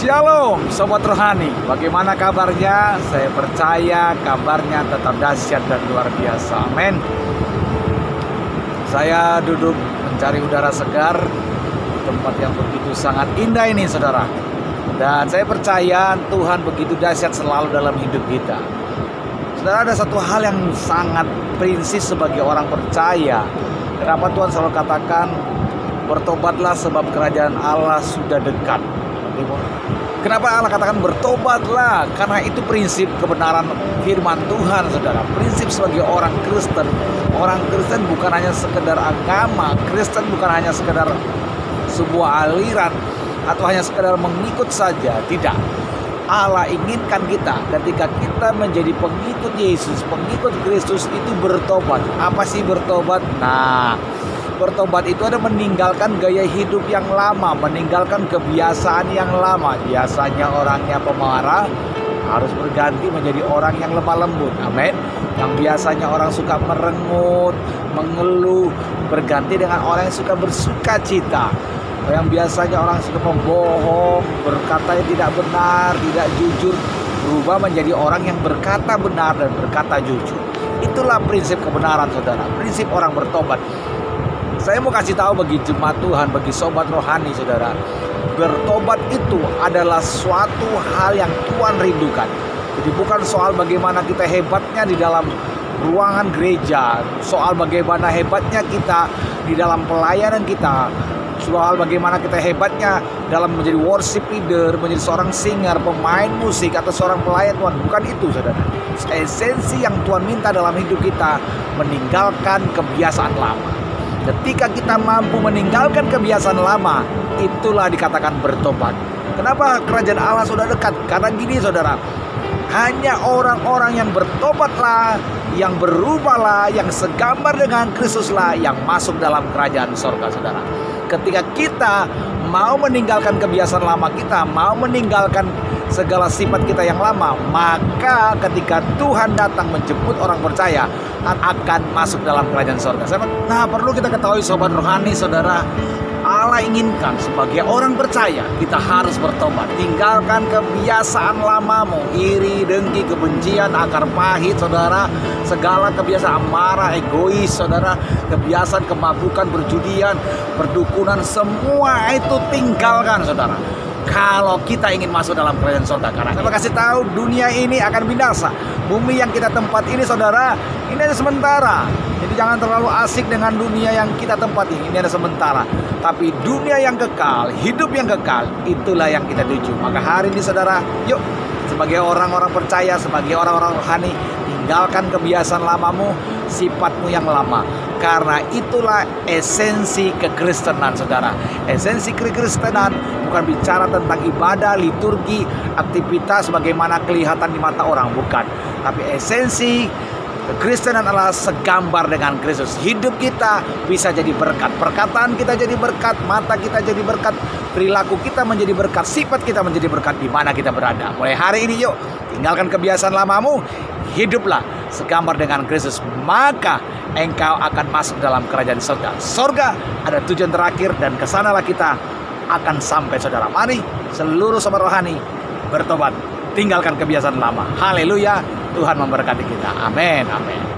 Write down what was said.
Shalom Sobat Rohani, bagaimana kabarnya? Saya percaya kabarnya tetap dahsyat dan luar biasa. Amin. Saya duduk mencari udara segar di tempat yang begitu sangat indah ini, saudara. Dan saya percaya Tuhan begitu dahsyat selalu dalam hidup kita. Saudara, ada satu hal yang sangat prinsip sebagai orang percaya. Kenapa Tuhan selalu katakan bertobatlah sebab kerajaan Allah sudah dekat. Kenapa Allah katakan bertobatlah? Karena itu prinsip kebenaran firman Tuhan, saudara. Prinsip sebagai orang Kristen. Orang Kristen bukan hanya sekedar agama. Kristen bukan hanya sekedar sebuah aliran atau hanya sekedar mengikut saja. Tidak. Allah inginkan kita ketika kita menjadi pengikut Yesus, pengikut Kristus itu bertobat. Apa sih bertobat? Nah, bertobat itu ada meninggalkan gaya hidup yang lama, meninggalkan kebiasaan yang lama. Biasanya orangnya pemarah harus berganti menjadi orang yang lemah lembut. Amin. Yang biasanya orang suka merengut, mengeluh, berganti dengan orang yang suka bersuka cita. Yang biasanya orang suka membohong, berkata yang tidak benar, tidak jujur, berubah menjadi orang yang berkata benar dan berkata jujur. Itulah prinsip kebenaran, saudara. Prinsip orang bertobat. Saya mau kasih tahu bagi jemaat Tuhan, bagi sobat rohani, saudara, bertobat itu adalah suatu hal yang Tuhan rindukan. Jadi bukan soal bagaimana kita hebatnya di dalam ruangan gereja, soal bagaimana hebatnya kita di dalam pelayanan kita, soal bagaimana kita hebatnya dalam menjadi worship leader, menjadi seorang singer, pemain musik, atau seorang pelayan Tuhan. Bukan itu, saudara. Esensi yang Tuhan minta dalam hidup kita, meninggalkan kebiasaan lama. Ketika kita mampu meninggalkan kebiasaan lama, itulah dikatakan bertobat. Kenapa kerajaan Allah sudah dekat? Karena gini, saudara, hanya orang-orang yang bertobatlah, yang berubahlah, yang segambar dengan Kristuslah yang masuk dalam kerajaan sorga, saudara. Ketika kita mau meninggalkan kebiasaan lama kita, mau meninggalkan segala sifat kita yang lama, maka ketika Tuhan datang menjemput orang percaya, akan masuk dalam kerajaan sorga. Nah, perlu kita ketahui sobat rohani, saudara, Allah inginkan sebagai orang percaya kita harus bertobat. Tinggalkan kebiasaan lamamu, iri, dengki, kebencian, akar pahit, saudara. Segala kebiasaan marah, egois, saudara. Kebiasaan kemabukan, berjudian, perdukunan, semua itu tinggalkan, saudara. Kalau kita ingin masuk dalam kerajaan sorga, karena saya kasih tahu dunia ini akan binasa. Bumi yang kita tempat ini, saudara, ini ada sementara. Jadi jangan terlalu asik dengan dunia yang kita tempati. Ini ada sementara. Tapi dunia yang kekal, hidup yang kekal, itulah yang kita tuju. Maka hari ini, saudara, yuk sebagai orang-orang percaya, sebagai orang-orang rohani, tinggalkan kebiasaan lamamu, sifatmu yang lama. Karena itulah esensi kekristenan, saudara. Esensi kekristenan bukan bicara tentang ibadah, liturgi, aktivitas bagaimana kelihatan di mata orang, bukan. Tapi esensi kekristenan adalah segambar dengan Kristus. Hidup kita bisa jadi berkat, perkataan kita jadi berkat, mata kita jadi berkat, perilaku kita menjadi berkat, sifat kita menjadi berkat di mana kita berada. Mulai hari ini yuk, tinggalkan kebiasaan lamamu, hiduplah segambar dengan Kristus, maka engkau akan masuk dalam kerajaan sorga. Sorga ada tujuan terakhir dan kesanalah kita akan sampai, saudara. Mari seluruh sobat rohani bertobat, tinggalkan kebiasaan lama. Haleluya, Tuhan memberkati kita. Amin, amin.